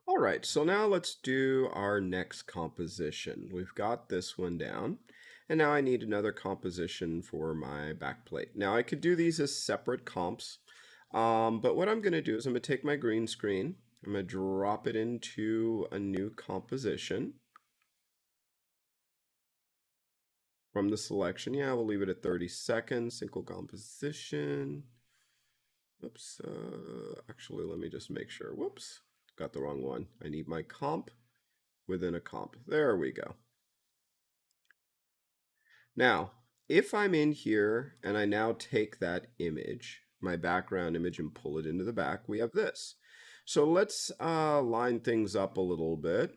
All right, so now let's do our next composition. We've got this one down, and now I need another composition for my backplate. Now I could do these as separate comps, but what I'm going to do is I'm going to take my green screen, I'm going to drop it into a new composition from the selection. Yeah, we'll leave it at 30 seconds, single composition. Oops, actually, let me just make sure. Whoops, got the wrong one. I need my comp within a comp. There we go. Now, if I'm in here and I now take that image, my background image, and pull it into the back, we have this. So let's line things up a little bit.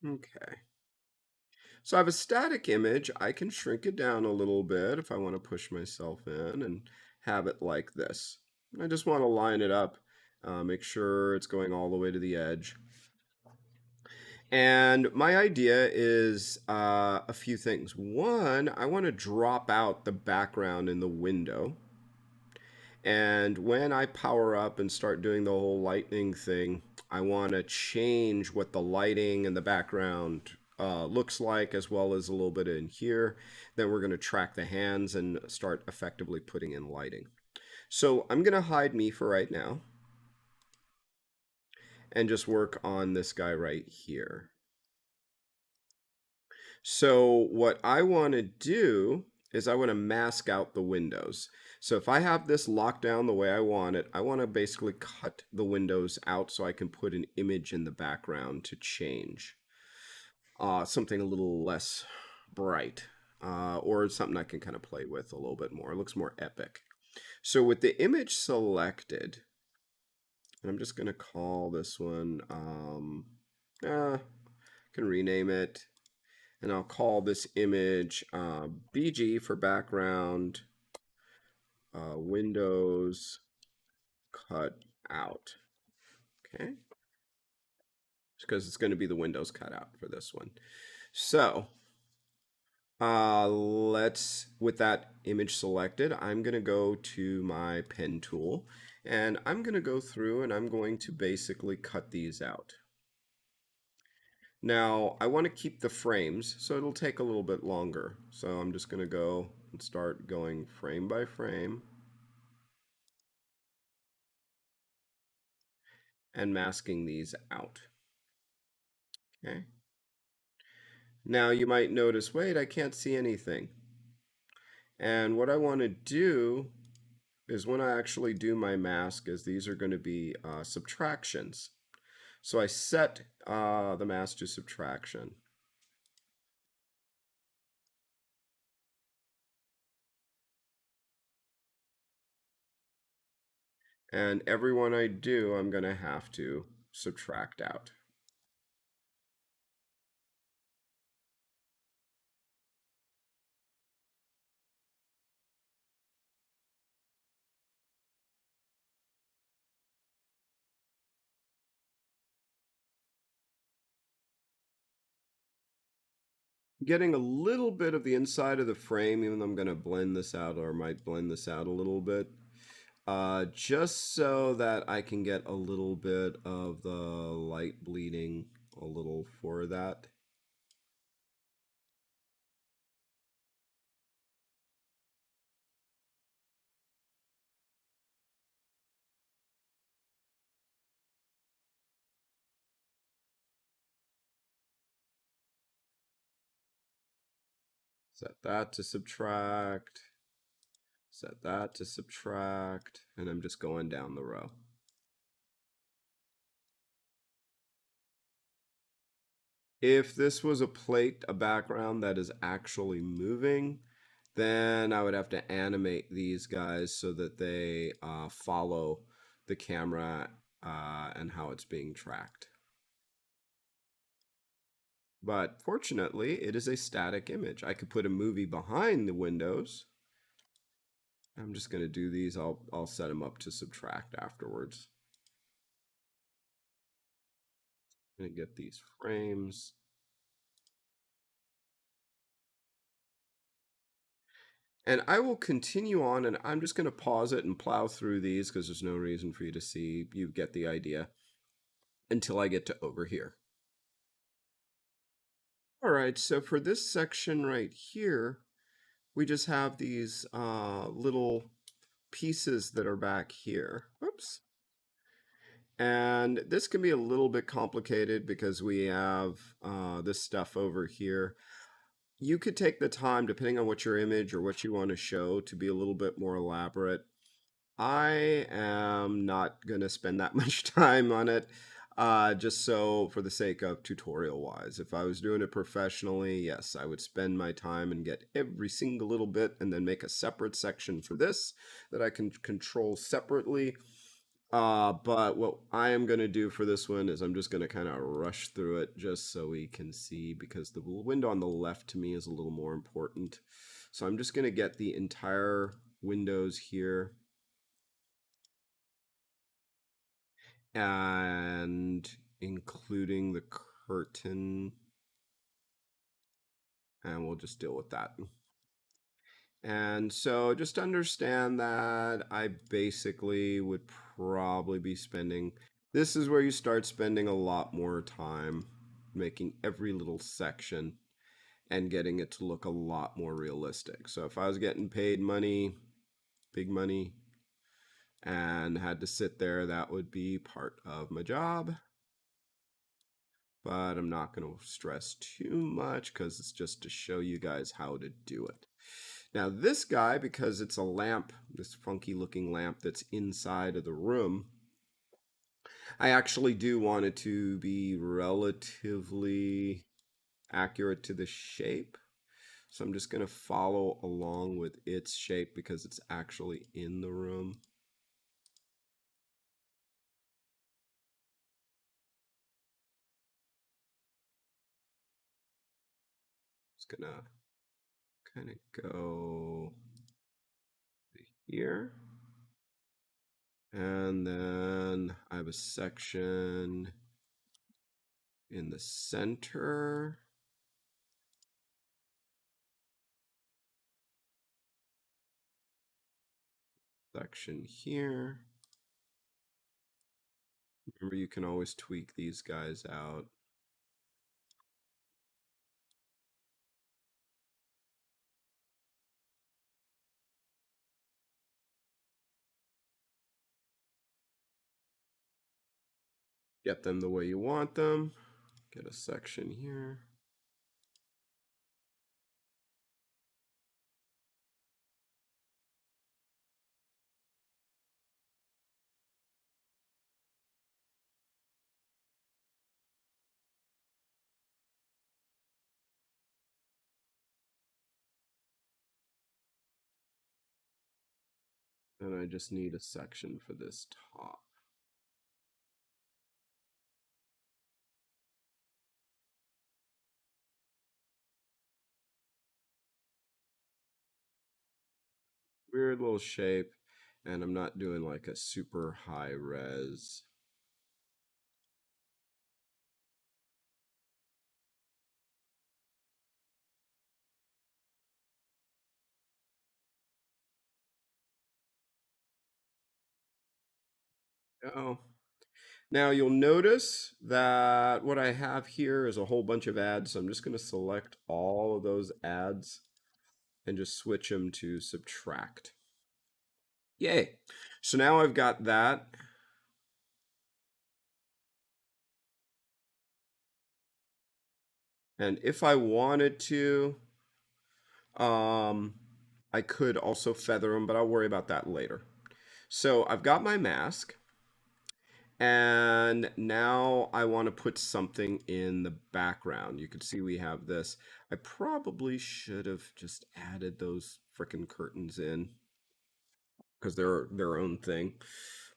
Okay. So I have a static image. I can shrink it down a little bit if I want to push myself in and have it like this. I just want to line it up, make sure it's going all the way to the edge. And my idea is a few things. One, I want to drop out the background in the window. And when I power up and start doing the whole lightning thing, I want to change what the lighting and the background looks like, as well as a little bit in here. Then we're going to track the hands and start effectively putting in lighting. So I'm going to hide me for right now and just work on this guy right here. So what I want to do is I want to mask out the windows. So if I have this locked down the way I want it, I want to basically cut the windows out so I can put an image in the background to change. Something a little less bright, or something I can kind of play with a little bit more. It looks more epic. So with the image selected, and I'm just going to call this one, can rename it, and I'll call this image BG for background, windows cut out. Okay, because it's going to be the windows cut out for this one. So let's, with that image selected, I'm going to go to my pen tool and I'm going to go through and I'm going to basically cut these out. Now, I want to keep the frames, so it'll take a little bit longer. So I'm just going to go and start going frame by frame and masking these out. Okay. Now you might notice, wait, I can't see anything. And what I want to do is when I actually do my mask, is these are going to be subtractions. So I set the mask to subtraction. And every one I do, I'm going to have to subtract out. Getting a little bit of the inside of the frame, even though I'm going to blend this out, or might blend this out a little bit, just so that I can get a little bit of the light bleeding a little for that. Set that to subtract, set that to subtract, and I'm just going down the row. If this was a plate, a background that is actually moving, then I would have to animate these guys so that they follow the camera and how it's being tracked. But fortunately, it is a static image. I could put a movie behind the windows. I'm just going to do these. I'll set them up to subtract afterwards. I'm going to get these frames. And I will continue on, and I'm just going to pause it and plow through these because there's no reason for you to see. You get the idea until I get to over here. All right, so for this section right here, we just have these little pieces that are back here. Oops. And this can be a little bit complicated because we have this stuff over here. You could take the time, depending on what your image or what you want to show, to be a little bit more elaborate. I am not going to spend that much time on it, just so for the sake of tutorial wise. If I was doing it professionally, yes, I would spend my time and get every single little bit and then make a separate section for this that I can control separately. But what I am going to do for this one is I'm just going to kind of rush through it just so we can see because the window on the left to me is a little more important. So I'm just going to get the entire windows here and including the curtain, and we'll just deal with that. And so just understand that I basically would probably be spending, this is where you start spending a lot more time making every little section and getting it to look a lot more realistic. So if I was getting paid money, big money, and had to sit there, that would be part of my job. But I'm not going to stress too much because it's just to show you guys how to do it. Now this guy, because it's a lamp, this funky looking lamp that's inside of the room, I actually do want it to be relatively accurate to the shape. So I'm just going to follow along with its shape because it's actually in the room. Just going to kind of go here. And then I have a section in the center. Section here. Remember, you can always tweak these guys out. Get them the way you want them. Get a section here. And I just need a section for this top. Weird little shape. And I'm not doing like a super high res. Oh. Now you'll notice that what I have here is a whole bunch of ads. So I'm just going to select all of those ads and just switch them to subtract. Yay. So now I've got that. And if I wanted to, I could also feather them, but I'll worry about that later. So I've got my mask. And now I want to put something in the background. You can see we have this. I probably should have just added those frickin' curtains in because they're their own thing.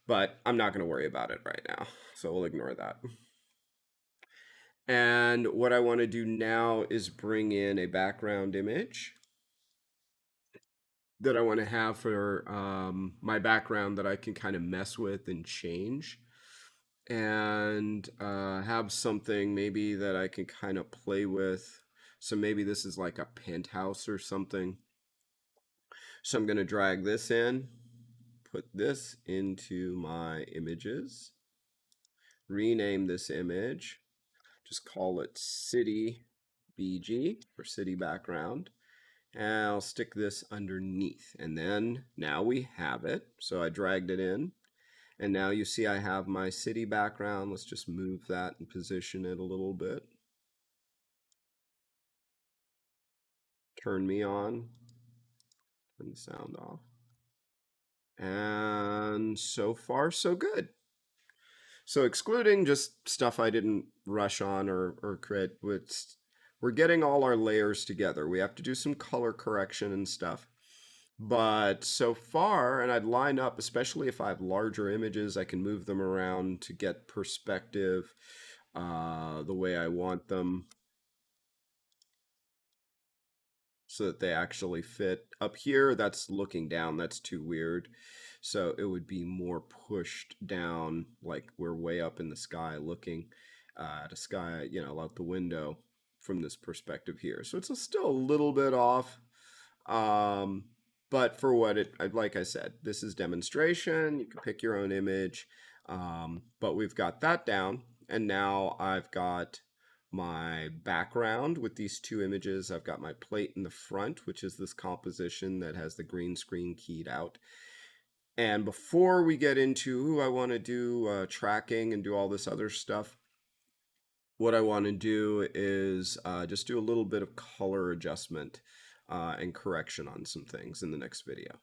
But I'm not going to worry about it right now. So we'll ignore that. And what I want to do now is bring in a background image that I want to have for my background that I can kind of mess with and change. And have something maybe that I can kind of play with. So maybe this is like a penthouse or something. So I'm going to drag this in, put this into my images, rename this image, just call it city BG or city background. And I'll stick this underneath. And then now we have it. So I dragged it in. And now you see I have my city background. Let's just move that and position it a little bit. Turn me on. Turn the sound off. And so far, so good. So excluding just stuff I didn't rush on or create, we're getting all our layers together. We have to do some color correction and stuff. But so far, and I'd line up, especially if I have larger images, I can move them around to get perspective the way I want them so that they actually fit. Up here, that's looking down, that's too weird. So it would be more pushed down, like we're way up in the sky looking at a sky, out the window from this perspective here. So it's still a little bit off. Um, but for what like I said, this is demonstration. You can pick your own image. But we've got that down. And now I've got my background with these two images. I've got my plate in the front, which is this composition that has the green screen keyed out. And before we get into, I want to do tracking and do all this other stuff, what I want to do is just do a little bit of color adjustment and correction on some things in the next video.